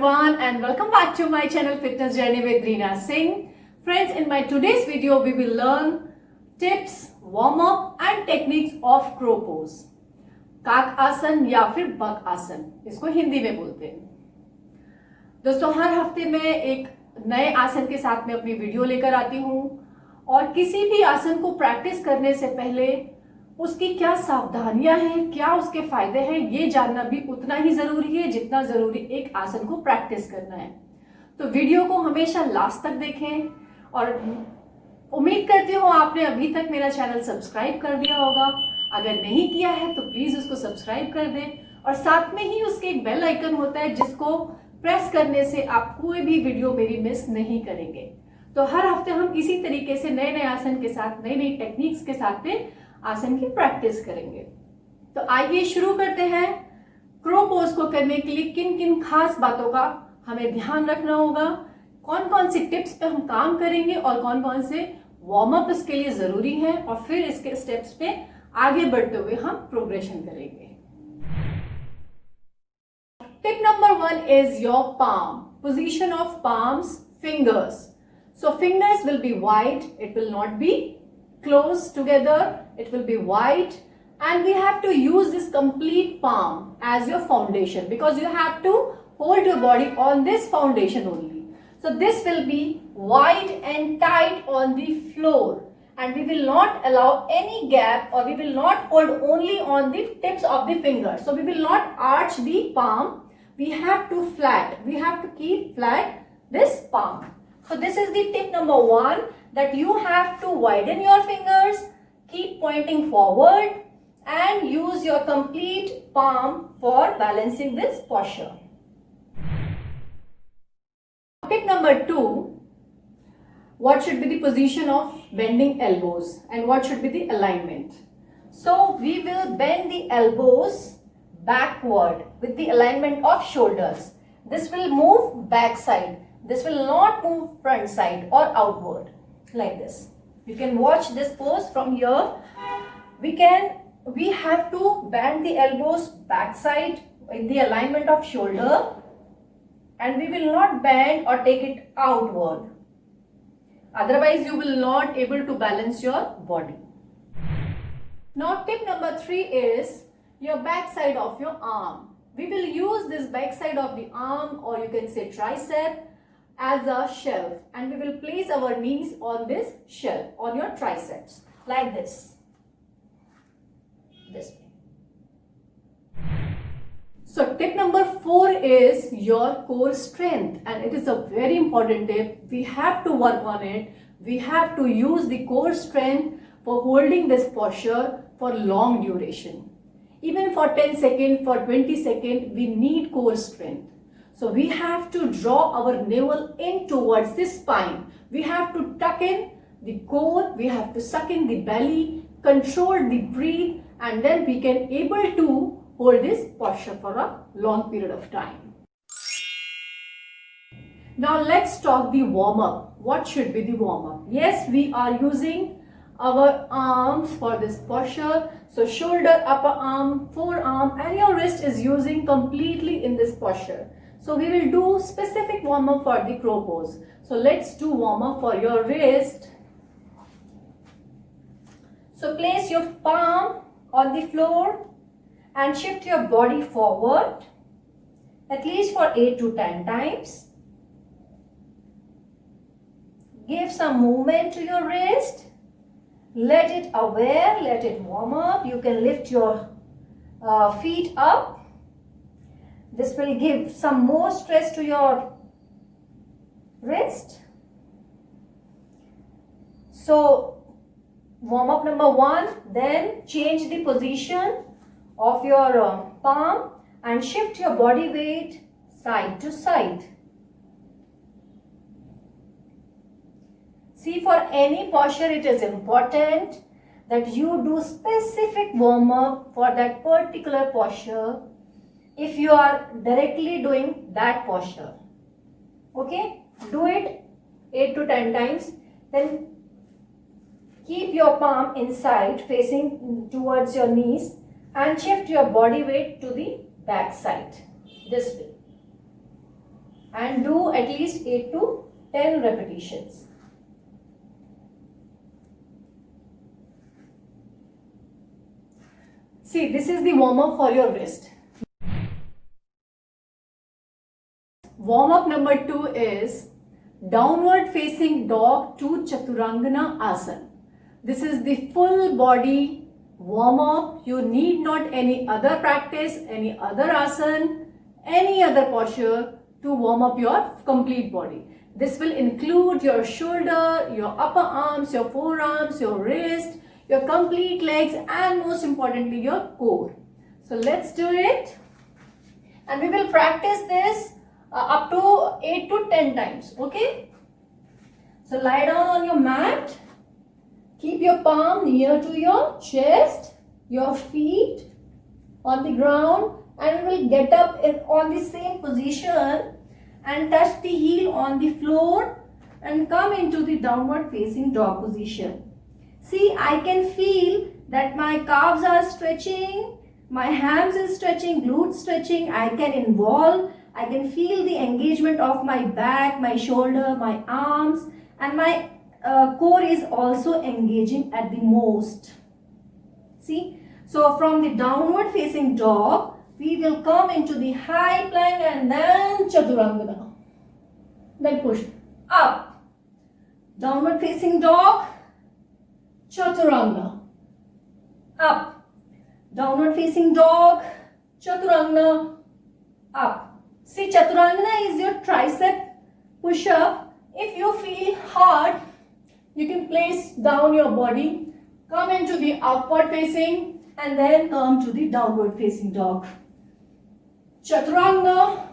everyone and welcome back to my channel Fitness Journey with Reena Singh. Friends, in my today's video we will learn tips, warm up and techniques of crow pose. काक आसन या फिर बक आसन, इसको हिंदी में बोलते हैं। दोस्तों, हर हफ्ते मैं एक नए आसन के साथ में अपनी वीडियो लेकर आती हूँ और किसी भी आसन को प्रैक्टिस करने से पहले उसकी क्या सावधानियां हैं, क्या उसके फायदे हैं, ये जानना भी उतना ही जरूरी है जितना जरूरी एक आसन को प्रैक्टिस करना है। तो वीडियो को हमेशा लास्ट तक देखें और उम्मीद करती हूँ आपने अभी तक मेरा चैनल सब्सक्राइब कर दिया होगा। अगर नहीं किया है तो प्लीज उसको सब्सक्राइब कर दें और साथ में ही उसके एक बेल आइकन होता है जिसको प्रेस करने से आप कोई भी वीडियो मेरी मिस नहीं करेंगे। तो हर हफ्ते हम इसी तरीके से नए नए आसन के साथ, नई नई टेक्निक्स के साथ में आसन की प्रैक्टिस करेंगे। तो आइए शुरू करते हैं। क्रो पोज को करने के लिए किन किन खास बातों का हमें ध्यान रखना होगा, कौन कौन सी टिप्स पे हम काम करेंगे और कौन कौन से वार्म अप इसके लिए जरूरी है और फिर इसके स्टेप्स पे आगे बढ़ते हुए हम प्रोग्रेशन करेंगे। Tip number 1 is your palm, position of palms, fingers. So fingers will be wide, it will not be close together, it will be wide, and we have to use this complete palm as your foundation because you have to hold your body on this foundation only. So this will be wide and tight on the floor and we will not allow any gap or we will not hold only on the tips of the fingers. So we will not arch the palm, we have to keep flat this palm. So this is the tip number 1, that you have to widen your fingers, keep pointing forward and use your complete palm for balancing this posture. Tip number 2, what should be the position of bending elbows and what should be the alignment. So we will bend the elbows backward with the alignment of shoulders. This will move back side. This will not move front side or outward like this. You can watch this pose from here. We have to bend the elbows back side in the alignment of shoulder and we will not bend or take it outward. Otherwise you will not able to balance your body. Now tip number 3 is your back side of your arm. We will use this back side of the arm, or you can say tricep, as a shelf and we will place our knees on this shelf on your triceps like this way. So tip number 4 is your core strength and it is a very important tip. We have to work on it. We have to use the core strength for holding this posture for long duration. Even for 10 seconds, for 20 seconds, we need core strength. So we have to draw our navel in towards the spine. We have to tuck in the core, we have to suck in the belly, control the breath, and then we can able to hold this posture for a long period of time. Now let's talk the warm up. What should be the warm up? Yes, we are using our arms for this posture. So shoulder, upper arm, forearm and your wrist is using completely in this posture. So we will do specific warm up for the crow pose. So let's do warm up for your wrist. So place your palm on the floor and shift your body forward at least for 8 to 10 times. Give some movement to your wrist. Let it aware, let it warm up. You can lift your feet up. This will give some more stress to your wrist. So warm up number 1, then change the position of your palm and shift your body weight side to side. See, for any posture it is important that you do specific warm up for that particular posture if you are directly doing that posture. Okay, do it 8 to 10 times. Then keep your palm inside facing towards your knees and shift your body weight to the back side this way. and do at least 8 to 10 repetitions. See, this is the warm-up for your wrist. Warm-up number 2 is downward facing dog to Chaturangana Asana. This is the full body warm-up. You need not any other practice, any other asana, any other posture to warm up your complete body. This will include your shoulder, your upper arms, your forearms, your wrist, your complete legs, and most importantly your core. So let's do it, and we will practice this up to 8 to 10 times. Okay, so lie down on your mat, keep your palm near to your chest, your feet on the ground, and we will get up on the same position and touch the heel on the floor and come into the downward facing dog position. See, I can feel that my calves are stretching, my hams is stretching, glutes stretching. I can feel the engagement of my back, my shoulder, my arms, and my core is also engaging at the most. See, so from the downward facing dog, we will come into the high plank and then Chaturangana. Then push up. Downward facing dog, Chaturangana. Up. Downward facing dog, Chaturangana. Up. See, Chaturangana is your tricep push up. If you feel hard, you can place down your body, come into the upward facing, and then come to the downward facing dog. Chaturangana,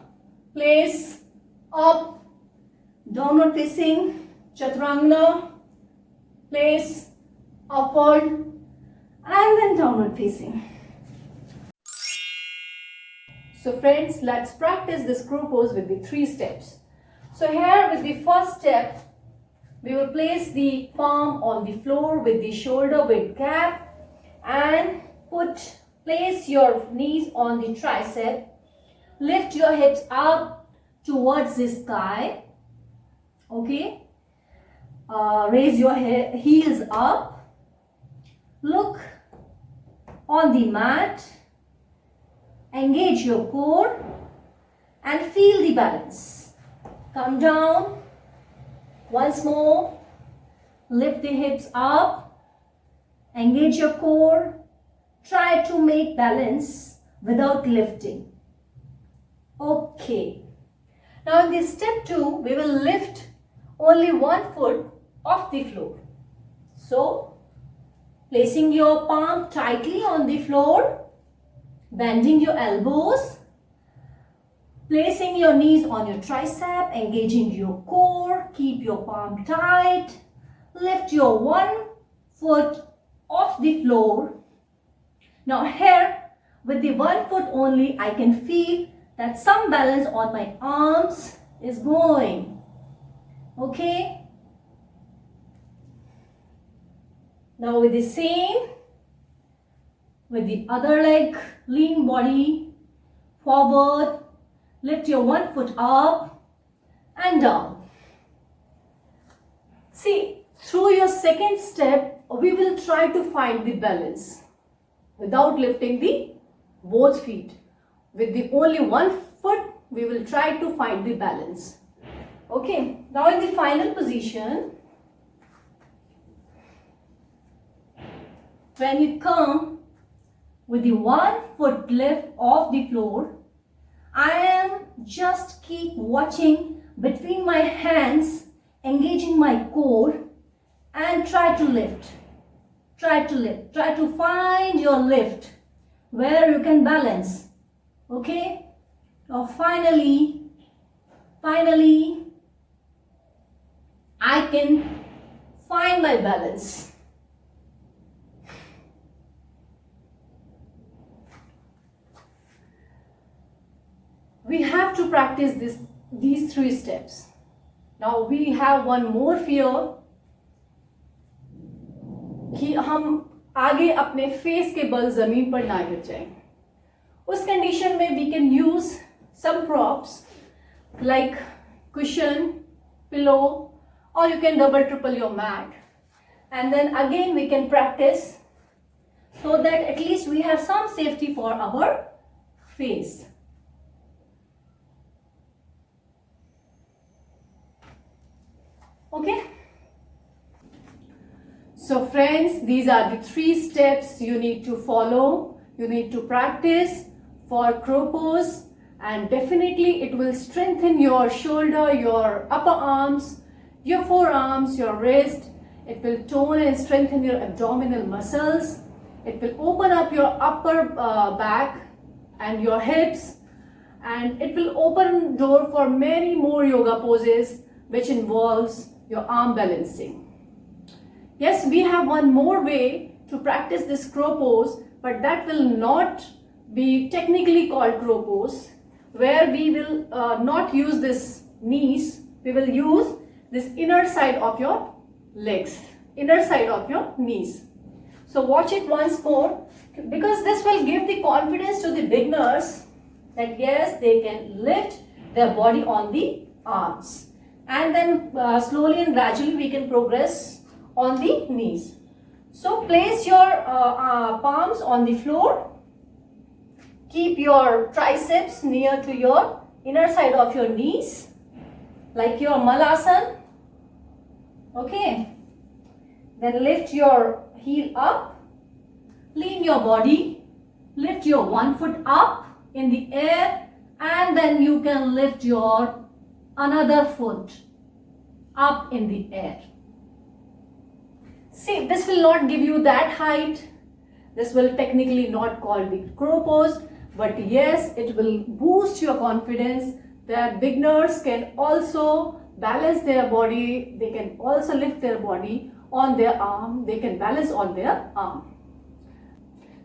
place up, downward facing, Chaturangana, place upward, and then downward facing. So friends, let's practice this crow pose with the 3 steps. So here with the first step, we will place the palm on the floor with the shoulder width gap and place your knees on the tricep. Lift your hips up towards the sky. Okay. Raise your heels up. Look on the mat. Engage your core and feel the balance. Come down. Once more. Lift the hips up. Engage your core. Try to make balance without lifting. Okay. Now in this step 2, we will lift only 1 foot off the floor. So, placing your palm tightly on the floor, bending your elbows, placing your knees on your tricep, engaging your core, keep your palm tight, lift your 1 foot off the floor. Now here, with the 1 foot only, I can feel that some balance on my arms is going. Okay. Now with the same, with the other leg, lean body, forward, lift your 1 foot up and down. See, through your second step, we will try to find the balance without lifting the both feet. With the only 1 foot, we will try to find the balance. Okay, now in the final position, when you come with the 1 foot lift off the floor, I am just keep watching between my hands, engaging my core and try to lift. Try to lift. Try to find your lift where you can balance. Okay? Now finally, I can find my balance. We have to practice these 3 steps. Now we have one more fear कि हम आगे अपने face के बल जमीन पर ना गिर जाएं. उस कंडीशन में we can use some props. like cushion, pillow, or you can double triple your mat. And then again we can practice so that at least we have some safety for our face. Okay. So friends, these are the 3 steps you need to follow. You need to practice for crow pose, and definitely it will strengthen your shoulder, your upper arms, your forearms, your wrist. It will tone and strengthen your abdominal muscles. It will open up your upper back and your hips, and it will open door for many more yoga poses which involves your arm balancing. Yes, we have one more way to practice this crow pose, but that will not be technically called crow pose, where we will not use this knees. We will use this inner side of your legs, inner side of your knees. So watch it once more, because this will give the confidence to the beginners that yes, they can lift their body on the arms. And then slowly and gradually we can progress on the knees. So place your palms on the floor. Keep your triceps near to your inner side of your knees, like your Malasana. Okay. Then lift your heel up. Lean your body. Lift your one foot up in the air, and then you can lift your another foot up in the air. See, this will not give you that height. This will technically not call the crow pose, but yes, it will boost your confidence that beginners can also balance their body. They can also lift their body on their arm. They can balance on their arm.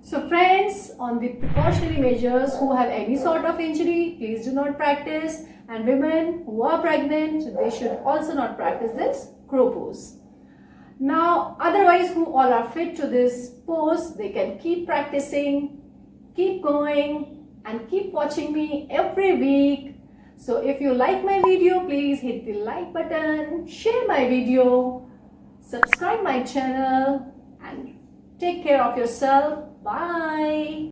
So friends, on the precautionary measures, who have any sort of injury, please do not practice. And women who are pregnant, they should also not practice this crow pose. Now, otherwise, who all are fit to this pose, they can keep practicing, keep going, and keep watching me every week. So if you like my video, please hit the like button, share my video, subscribe my channel, and take care of yourself. Bye.